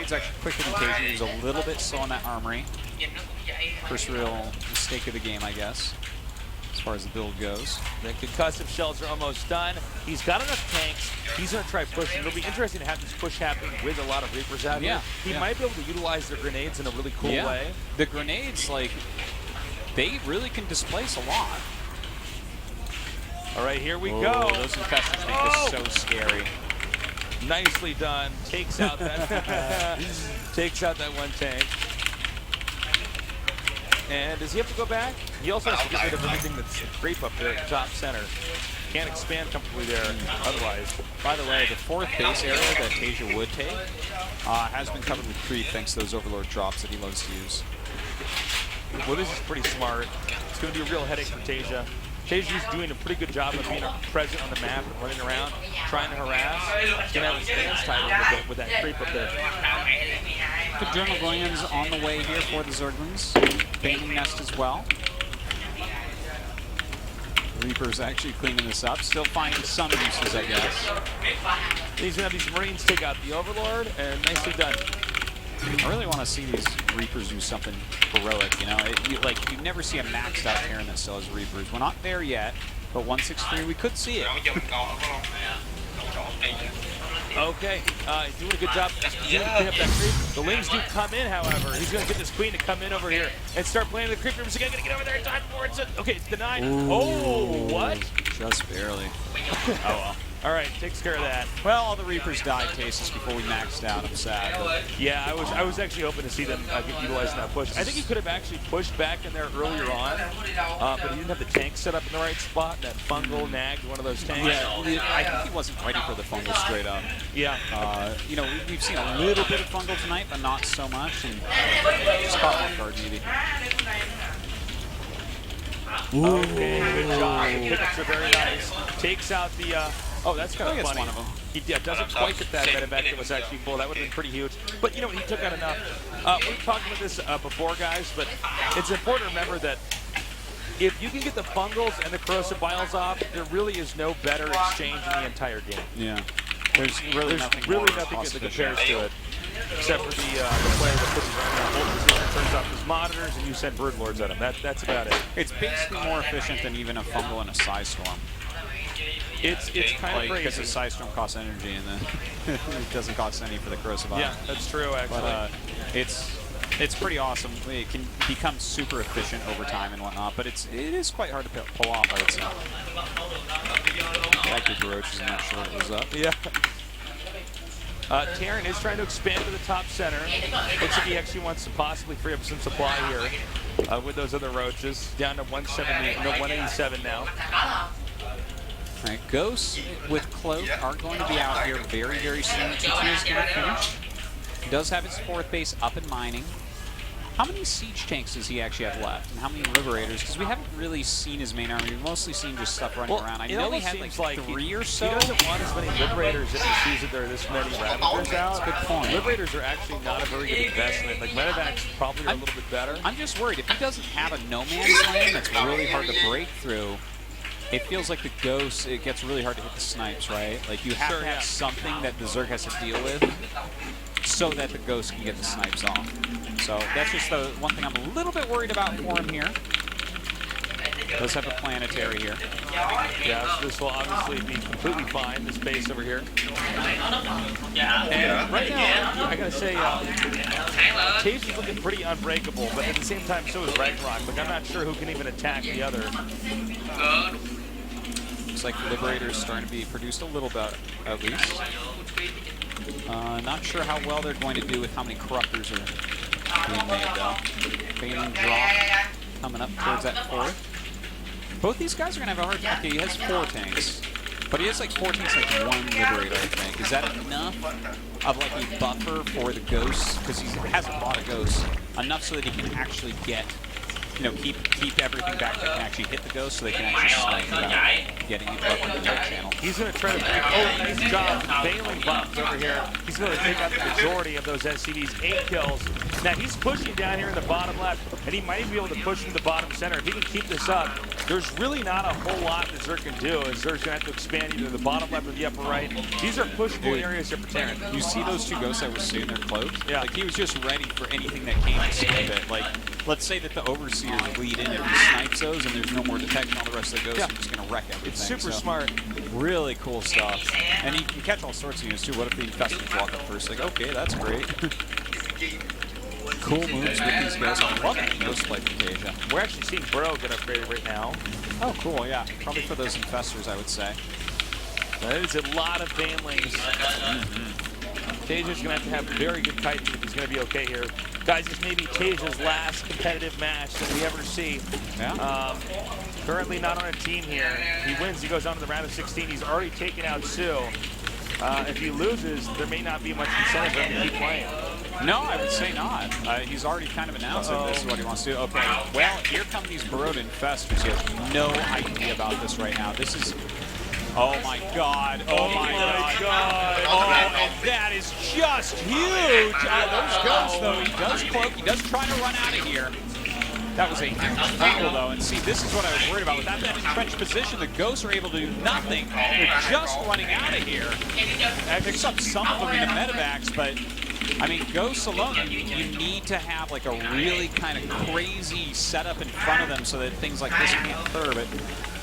Grade's actually quicker than Tasia. He was a little bit slow on that armory. First real mistake of the game, I guess, as far as the build goes. The concussive shells are almost done. He's got enough tanks. He's going to try pushing. It'll be interesting to have this push happen with a lot of Reapers out here. He might be able to utilize their grenades in a really cool way. The grenades, like, they really can displace a lot. All right, here we go. Those infestors make this so scary. Nicely done. Takes out that takes out that one tank. And does he have to go back? He also has to get rid of everything that's creep up there at the top center. Can't expand comfortably there otherwise. By the way, the fourth base area that Tasia would take has been covered with creep thanks to those Overlord drops that he loves to use. Well, this is pretty smart. It's going to be a real headache for Tasia. Tasia's doing a pretty good job of being present on the map and running around, trying to harass. He's going to have his hands tied a little bit with that creep up there. Good Journal Glands on the way here for the Zerglings. Baiting Nest as well. Reaper's actually cleaning this up, still finding some uses, I guess. He's going to have these Marines take out the Overlord, and nicely done. I really want to see these Reapers do something heroic, you know? You never see a maxed out Terran that still has Reapers. We're not there yet, but 163, we could see it. Okay, he's doing a good job picking up that creep. The Lings do come in, however. He's going to get this Queen to come in over here and start playing the creep. He's going to get over there in time for it. Okay, it's denied. Ooh, oh, what? Just barely. Oh, well. All right, takes care of that. Well, all the Reapers died, Tasis, before we maxed out. I'm sad. But yeah, I was actually hoping to see them get utilizing that push. I think he could have actually pushed back in there earlier on, but he didn't have the tank set up in the right spot. That fungal nagged one of those tanks. Yeah, I think he wasn't ready for the fungal straight up. Yeah. You know, we've seen a little bit of fungal tonight, but not so much. And just caught off guard, maybe. Okay, good job. The pickups are very nice. Takes out the. Oh, that's kind of funny. One of them. He doesn't quite get that medevac that was actually full. That would have been pretty huge. But you know what? He took out enough. We've talked about this before, guys, but it's important to remember that if you can get the fungals and the corrosive biles off, there really is no better exchange in the entire game. Yeah. There's really nothing that compares to it, except for the player that puts his running in hold position, turns off his monitors, and you send bird lords at him. That's about it. It's basically more efficient than even a fungal and a Psy Storm. It's kind of crazy. Because the Psy Storm costs energy and then it doesn't cost any for the corrosive bile. Yeah, that's true, actually. But it's pretty awesome. It can become super efficient over time and whatnot, but it is quite hard to pull off, I would say. Like the Roaches, I'm not sure what was up. Yeah. Terran is trying to expand to the top center. Looks like he actually wants to possibly free up some supply here with those other Roaches. Down to 187 now. All right, Ghosts with Cloak are going to be out here very, very soon. T2 is going to finish. He does have his fourth base up and mining. How many siege tanks does he actually have left, and how many liberators? Because we haven't really seen his main army. We've mostly seen just stuff running around. I know he had like 3 or so. He doesn't want as many liberators if he sees that there are this many Ravagers out. That's a good point. Liberators are actually not a very good investment. Like Medevacs probably are a little bit better. I'm just worried if he doesn't have a no man's land that's really hard to break through. It feels like the Ghosts, it gets really hard to hit the snipes, right? Like you have to have something that the Zerg has to deal with so that the Ghosts can get the snipes off. So that's just the one thing I'm a little bit worried about for him here. Does have a planetary here. Yeah, so this will obviously be completely fine, this base over here. And right now, I gotta say, Tasia's looking pretty unbreakable, but at the same time, so is Ragnarok. Like, I'm not sure who can even attack the other. Looks like Liberator's starting to be produced a little bit, at least. Not sure how well they're going to do with how many Corruptors are being made, though. Failing drop coming up towards that fourth. Both these guys are going to have a hard time. Okay, he has 4 tanks. But he has like 4 tanks, like 1 Liberator, I think. Is that enough of like a buffer for the Ghosts? Because he has a lot of Ghosts. Enough so that he can actually get, you know, keep everything back that can actually hit the Ghosts so they can actually snipe without getting it up in the right channel. He's going to try to break. Oh, nice job. Bailing buffs over here. He's going to take out the majority of those SCVs. 8 kills. Now he's pushing down here in the bottom left, and he might even be able to push in the bottom center. If he can keep this up, there's really not a whole lot that Zerg can do, as Zerg's going to have to expand either the bottom left or the upper right. These are pushable areas here for Terran. You see those two ghosts that were sitting there cloaked? Yeah. Like, he was just ready for anything that came to snipe it. Like, let's say that the Overseers lead into the snipe zones and there's no more detection on the rest of the ghosts, are just going to wreck everything. It's super smart. Really cool stuff. And you can catch all sorts of units too. What if the infestors walk up first? Like, okay, that's great. Cool moves with these guys. I love that ghost play from Tasia. We're actually seeing Burrow get upgraded right now. Oh, cool, yeah. Probably for those infestors, I would say. That is a lot of banelings. Tasia's going to have very good kiting if he's going to be okay here. Guys, this may be Tasia's last competitive match that we ever see. Yeah. Currently not on a team here. He wins, he goes on to the round of 16. He's already taken out Sue. If he loses, there may not be much incentive for him to keep playing. No, I would say not. He's already kind of announced that this is what he wants to do. Okay, well, here come these burrowed infestors. He has no idea about this right now. This is... Oh my god. Oh my god. Oh, and that is just huge. Those ghosts, though, he does cloak. He does try to run out of here. That was a huge angle, though. And see, this is what I was worried about. Without that entrenched position, the ghosts are able to do nothing. They're just running out of here. I picks up some of them in the medevacs, but... I mean, ghosts alone, you need to have like a really kind of crazy setup in front of them so that things like this can't occur, but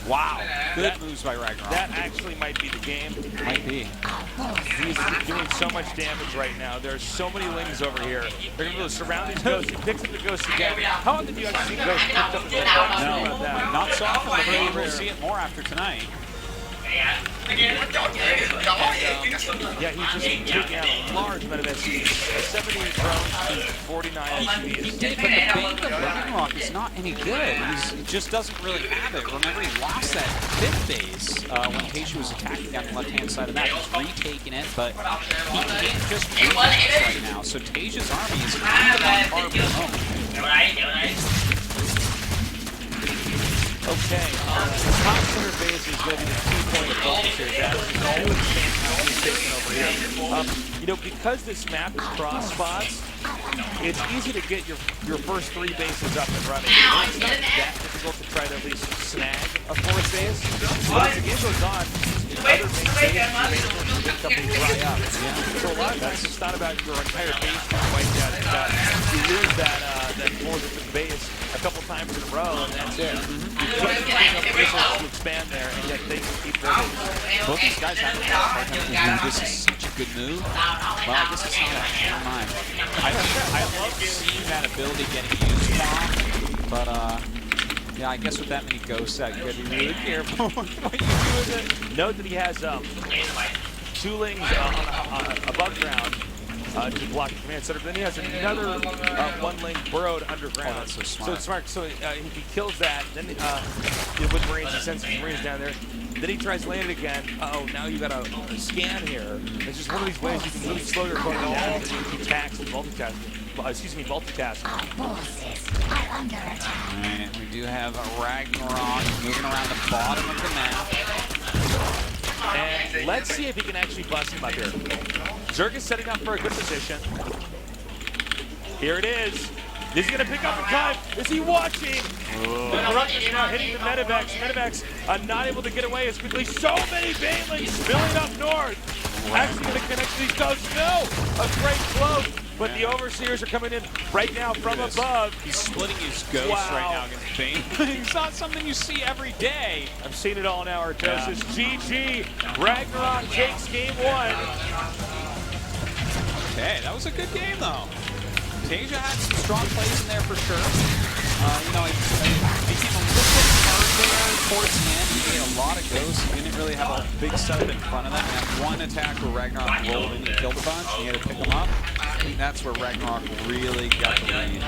wow, good moves by Ragnarok. That actually might be the game. Might be. He's doing so much damage right now. There's so many lings over here. They're going to be able to surround these ghosts. He picks up the ghosts again. How often do you actually see ghosts picked up in the ghosts? No, not so often, but maybe we'll see it more after tonight. Yeah, he's just taking out a large amount of SCVs. 70 drones to 49 SCVs. He did, but the bank of Ragnarok is not any good. He just doesn't really have it. Remember, he lost that fifth base when Tasia was attacking down the left-hand side of that. He's retaken it, but he can't just win this right now. So Tasia's army is kind of on par with the moment. Okay, the top center base is going to be the key point of focus here. That is always he's taking over here. You know, because this map is cross spots, it's easy to get your first 3 bases up and running. And it's not that difficult to try to at least snag a 4th base. But as the game goes on, other bases companies dry up. Yeah. So a lot of times it's not about your entire base being wiped out. It's about you lose that 4th base a couple times in a row, and that's it. You can't bring up resources to expand there, and yet things keep moving. Both these guys have a hard time. This is such a good move. Well, I guess it's not that. Never mind. I love seeing that ability getting used now, but yeah, I guess with that many ghosts out, you gotta be really careful what you do with it. Note that he has 2 lings above ground to block the command center. Then he has another 1 ling burrowed underground. Oh, that's so smart. So it's smart. So if he kills that, then with Marines, he sends his Marines down there. Then he tries to land it again. Uh-oh, now you got a scan here. It's just one of these ways you can really slow your opponent down and you can tax and multitask. Multitask. Alright, we do have a Ragnarok moving around the bottom of the map. And let's see if he can actually bust him up here. Zerg is setting up for a good position. Here it is. Is he going to pick up in time? Is he watching? The rush is now hitting the medevacs. Medevacs are not able to get away as quickly. So many banelings spilling up north. Actually going to connect to these ghosts. No! A great cloak. But the Overseers are coming in right now from above. He's splitting his ghosts right now against Bane. It's not something you see every day. I'm seeing it all now, Artosis. GG. Ragnarok takes game 1. Okay, that was a good game, though. Tasia had some strong plays in there for sure. You know, it became a little bit hard there towards the end. He made a lot of ghosts. He didn't really have a big setup in front of them. And that one attack where Ragnarok rolled in and killed a bunch, and he had to pick them up. I think that's where Ragnarok really got the lead.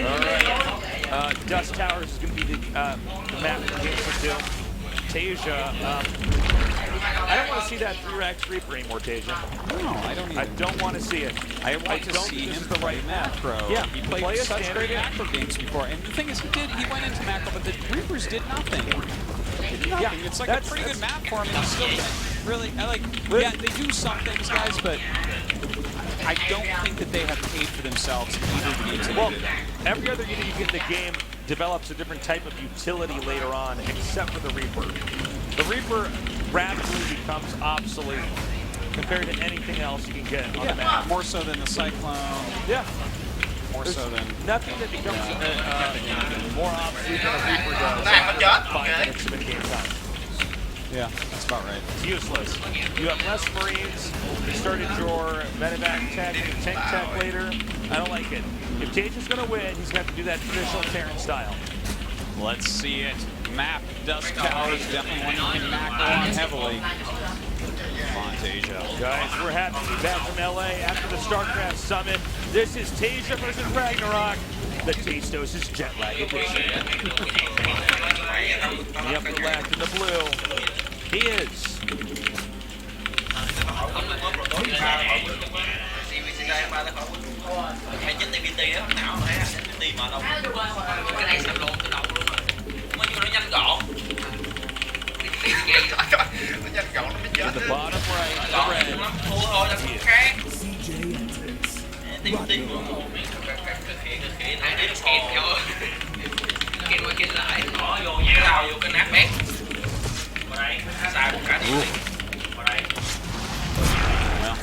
All right. Dust Towers is going to be the map that games for Doom. Tasia, I don't want to see that 3-rack Reaper anymore, Tasia. No, I don't either. I don't want to see it. I want to see him play macro. Yeah, he played such great macro games before. And the thing is, he went into macro, but the Reapers did nothing. Yeah, it's like a pretty good map for him, and he's still really, yeah, they do some things, guys, but I don't think that they have paid for themselves either the games that Well, they did. every other unit you get in the game develops a different type of utility later on, except for the Reaper. The Reaper rapidly becomes obsolete compared to anything else you can get on the map. More so than the Cyclone. Yeah. More There's so than nothing that becomes more obsolete than a Reaper does after 5 minutes of in-game time. yeah, that's about right. It's useless. You have less Marines. You started your medevac tech and tank tech later. I don't like it. If Cage is going to win, he's going to have to do that traditional Terran style. Let's see it. Map Dust Tower is definitely one you can macro on heavily. Montasia. Guys, we're happy to be back from LA after the StarCraft Summit. This is Tasia versus Ragnarok, the Tastos is jet lag edition. In the upper left in the blue, he is in the bottom right, the red.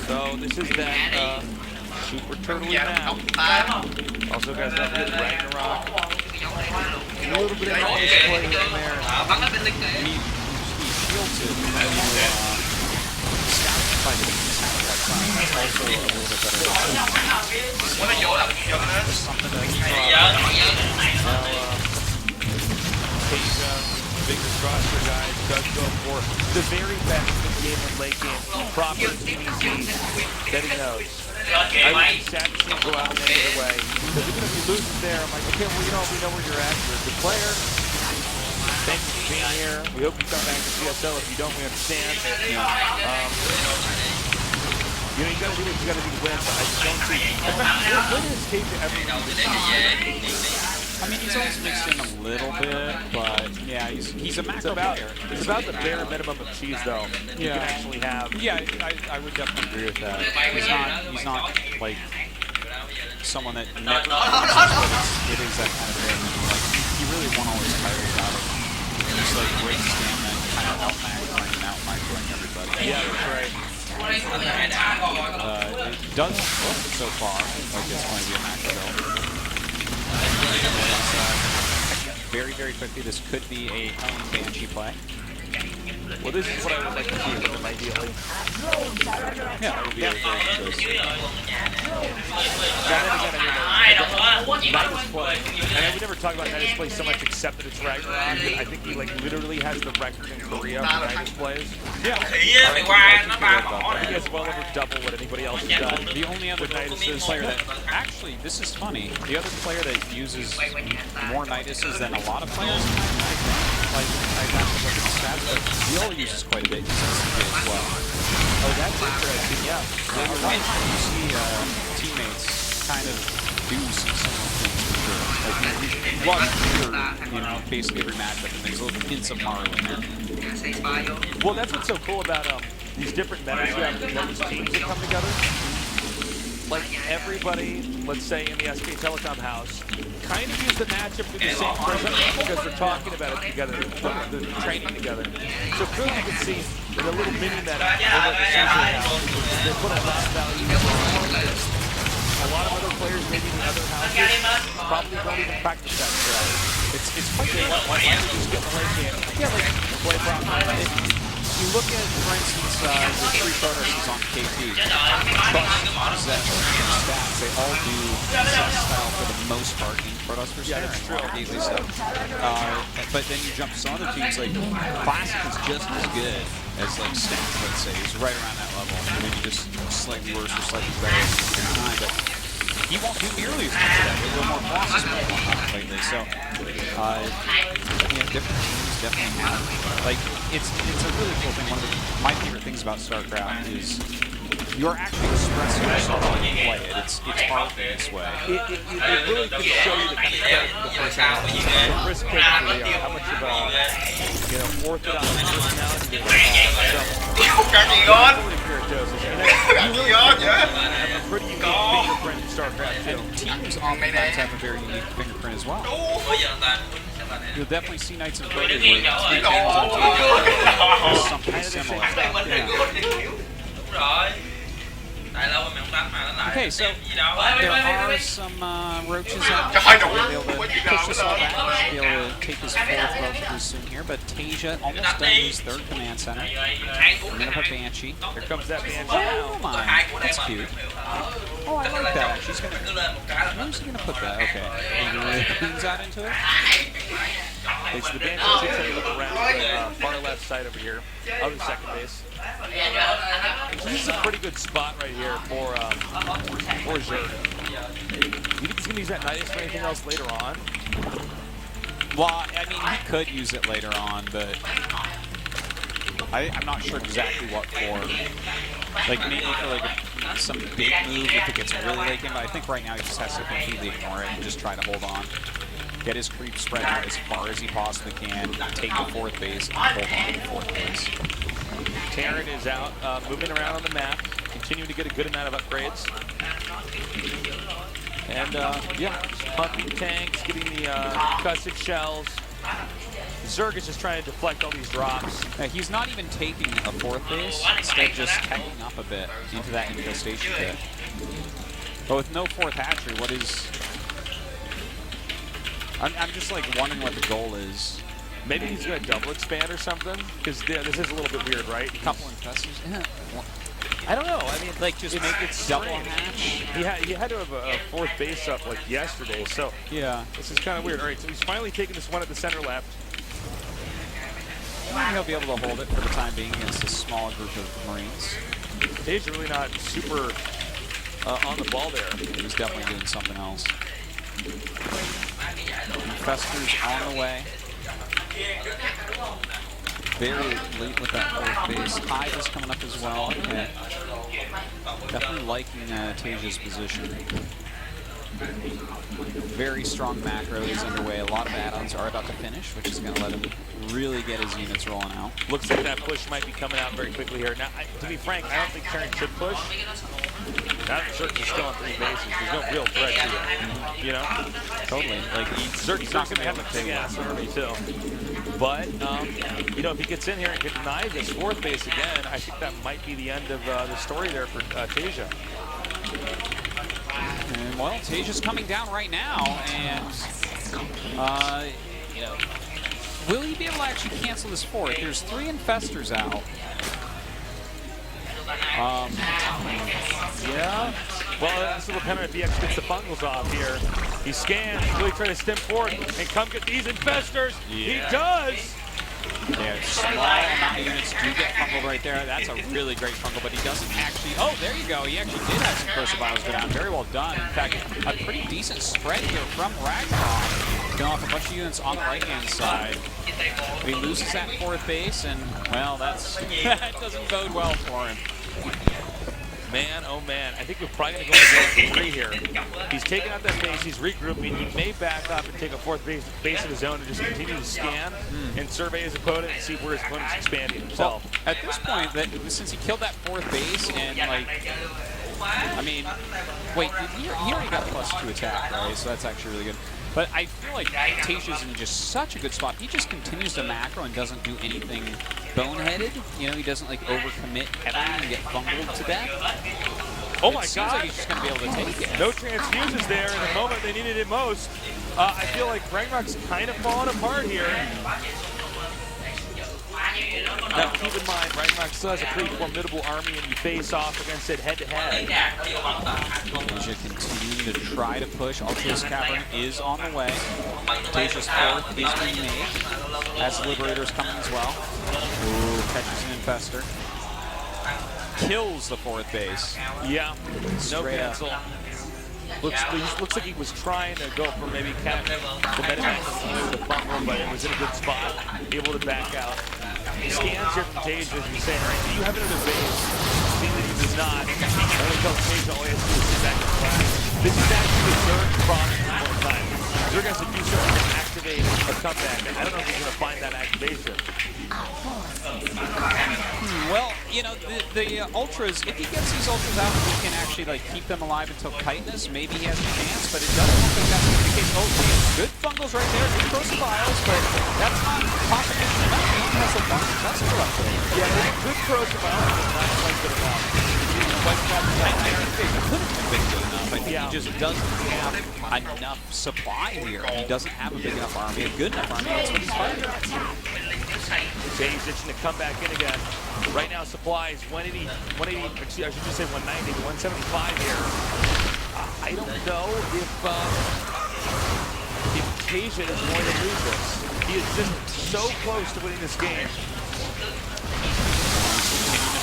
So this is that super turtly map. Also, guys, that is Ragnarok. A little bit of a display in there. He shields it when you scout by the that's also a little bit better. Something to Fingers crossed for guys, does go for the very best in game and late game proper TDC that he knows. I would be sad to see him go out in any other way. Because even if he loses there, I'm like, okay, well, we know where you're at. You're a good player. Thank you for being here. We hope you come back to CSL. If you don't, we understand. You gotta do what you gotta do to win, but I just don't see. When has Cage ever lose? I mean, he's always mixed in a little bit, but yeah, he's a macro player. It's about the bare minimum of cheese, though. You can actually have. Yeah, I would definitely agree with that. He's not like someone that never. It is that kind of thing. Like he really won't always tire out of just like great stamina and kind of out microing everybody. Yeah, that's right. It does look so far like it's going to be a macro build. Very, very quickly, this could be a Howling Banshee play. Well, this is what I would like to see from him, ideally. Yeah, that would be a very good choice. Nidus play. And I would never talk about Nidus play so much except that it's Ragnarok. I think he like literally has the record in Korea for Nidus plays. Yeah. He has well over double what anybody else has done. The only other Nidus player that actually, this is funny. The other player that uses more Niduses than a lot of players, I have to look at the stats, but Will uses quite a bit. He uses CJ as well. Oh, that's interesting. Yeah. You see teammates kind of do some similar things for sure. Like you know, basically every matchup, and there's little hints of Mario in there. Well, that's what's so cool about these different metas you have, these teams that come together. Like everybody, let's say in the SK Telecom house, kind of use the matchup through the same prism because they're talking about it together, they're training together. So clearly you can see in a little mini meta over the season, they put a lot of value into it. A lot of other players, maybe in the other houses, probably don't even practice that strategy. It's quite good. Why don't you just get in the late game? Yeah, like play properly. You look at, for instance, the 3 Protoss on KT. Trust, Zet, and Stats, they all do CS style for the most part in Protoss for Yeah, that's true. Gately stuff. But then you jump to some other teams, like Classic is just as good as like Stats, let's say. He's right around that level. Maybe just slightly worse or slightly better at the time, but he won't do nearly as much of that. He'll go more bosses lately. So, different teams definitely have. Like, it's a really cool thing. One of my favorite things about StarCraft is you're actually expressing yourself when you play it. It's art in this way. It really can show you the kind of character the personality, the risk taking they are, how much of a orthodox personality they have. So, you really have a pretty unique teams oftentimes have a very unique fingerprint as well. You'll definitely see nights in Pro League where 3 teams on team is something similar. Yeah. Okay, so there are some roaches out. We'll be able to push this all back. We should be able to take his fourth relatively soon here. But Tasia almost done his third command center. Bringing up a Banshee. Here comes that Banshee Oh now. my, that's cute. Oh, I like that. She's gonna. Where's he gonna put that? Okay. He cleans out into it. Okay, so the Banshee takes a look around the far left side over here of the second base. This is a pretty good spot right here for Zerg. You think he's going to use that Nidus for anything else later on? Well, I mean, he could use it later on, but I'm not sure exactly what for. Like, maybe for like some big move if it gets really late game, but I think right now he just has to completely ignore it and just try to hold on. Get his creep spread out as far as he possibly can, take the fourth base, and hold on to the fourth base. Terran is out, moving around on the map, continuing to get a good amount of upgrades. And, yeah, just pumping tanks, getting the custom shells. Zerg is just trying to deflect all these drops. He's not even taking a fourth base, instead just teching up a bit into that infestation pit. But with no fourth hatchery, what is... I'm just like wondering what the goal is. Maybe he's going to double expand or something? Because this is a little bit weird, right? A couple infestors? Yeah. I don't know. I mean, Like, just make it double hatch? He had to have a fourth base up like yesterday, so Yeah. this is kind of weird. All right, so he's finally taking this one at the center left. Maybe he'll be able to hold it for the time being against a small group of Marines. Dave's really not super on the ball there. He's definitely doing something else. Infestors on the way. Very late with that fourth base. Hive is coming up as well. Okay. Definitely liking Tasia's position. Very strong macro is underway. A lot of add-ons are about to finish, which is going to let him really get his units rolling out. Looks like that push might be coming out very quickly here. Now, to be frank, I don't think Terran should push. Not Zerg is still on 3 bases. There's no real threat to it. You know? Totally. Like, Zerg's not going to have a big ass army, too. But, you know, if he gets in here and can deny this fourth base again, I think that might be the end of the story there for Tasia. And, well, Tasia's coming down right now, and, you know, will he be able to actually cancel this fourth? There's 3 infestors out. Yeah. Well, this will depend on if EX gets the fungals off here. He scans, really trying to stem forward and come get these infestors. Yeah. He does. Yeah, small amount of units do get fungal right there. That's a really great fungal, but he doesn't actually... Oh, there you go. He actually did have some corrosive vials go down. Very well done. In fact, a pretty decent spread here from Ragnarok. Going off a bunch of units on the right-hand side. But he loses that fourth base, and, well, that doesn't bode well for him. Man, oh man, I think we're probably going to go into 3 here. He's taking out that base, he's regrouping, he may back up and take a fourth base of his own and just continue to scan and survey his opponent and see where his opponent's expanding himself. Well, at this point, since he killed that fourth base and, like, I mean, wait, he already got +2 attack, right? So that's actually really good. But I feel like Tasia's in just such a good spot. He just continues to macro and doesn't do anything boneheaded. You know, he doesn't like overcommit heavily and get fungled to death. Oh my Seems God! like he's just gonna be able to take it. No transfuses there in the moment they needed it most. I feel like Ragnarok's kind of falling apart here. Now, keep in mind, Ragnarok still has a pretty formidable army, and you face off against it head-to-head. Tasia continuing to try to push. Ultra's Cavern is on the way. Tasia's fourth is being made. As Liberator's coming as well. Ooh, catches an infestor. Kills the fourth base. Yeah, no Straight cancel. Looks like he was trying to go for maybe the medivac with the fungal, but it was in a good spot, able to back out. He scans here from Tasia and he's saying, all right, do you have another base? Seeing that he does not. Only tells Tasia all he has to do is sit back and relax. This is actually the third problem at one time. They're going to do something to activate a comeback. I don't know if he's going to find that activation. Well, you know, the Ultras, if he gets these Ultras out and he can actually like keep them alive until Chitinous, maybe he has a chance, but it doesn't look like that's going to be the case. Oh, man, good Fungals right there, good Corrosive Vials, but that's not possible enough. He only has the one. That's correct. Yeah, good Corrosive Vials, but not quite good enough. I don't think he could have been good enough. I think he just doesn't have enough supply here. He doesn't have a big enough army, a good enough army. That's what he's fighting. Okay, he's itching to come back in again. Right now, supply is 180, excuse, I should just say 190, 175 here. I don't know if Tasia is going to lose this. He is just so close to winning this game.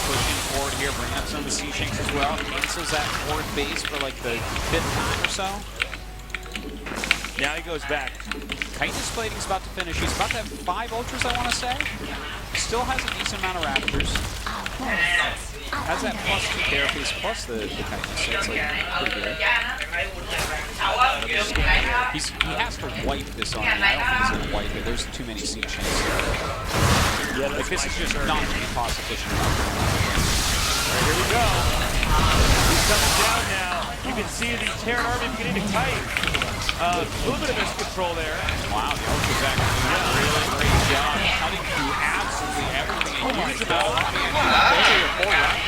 Pushing forward here, bringing up some of the Sea Shanks as well. Cancels that forward base for like the 5th time or so. Now he goes back. Chitinous Plating's about to finish. He's about to have 5 Ultras, I want to say. Still has a decent amount of Raptors. Has that +2 carapace plus the Chitinous, so it's like pretty good. He has to wipe this army. I don't think he's going to wipe it. There's too many Sea Shanks here. Yeah, like this is just not going to be cost efficient enough. Right, here we go. He's coming down now. You can see the Terran army beginning to kite. A little bit of miscontrol there. Wow, the Ultra's actually doing a really great job. Cutting through absolutely everything. A huge amount of money.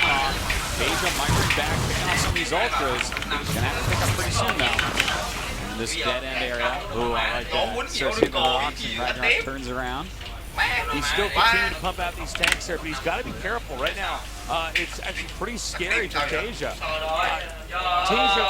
And Tasia might bring back, picking on some of these Ultras. Gonna have to pick up pretty soon now. In this dead end area. Ooh, I like that. Starts hitting the rocks and Ragnarok turns around. He's still continuing to pump out these tanks there, but he's got to be careful right now. It's actually pretty scary for Tasia. Tasia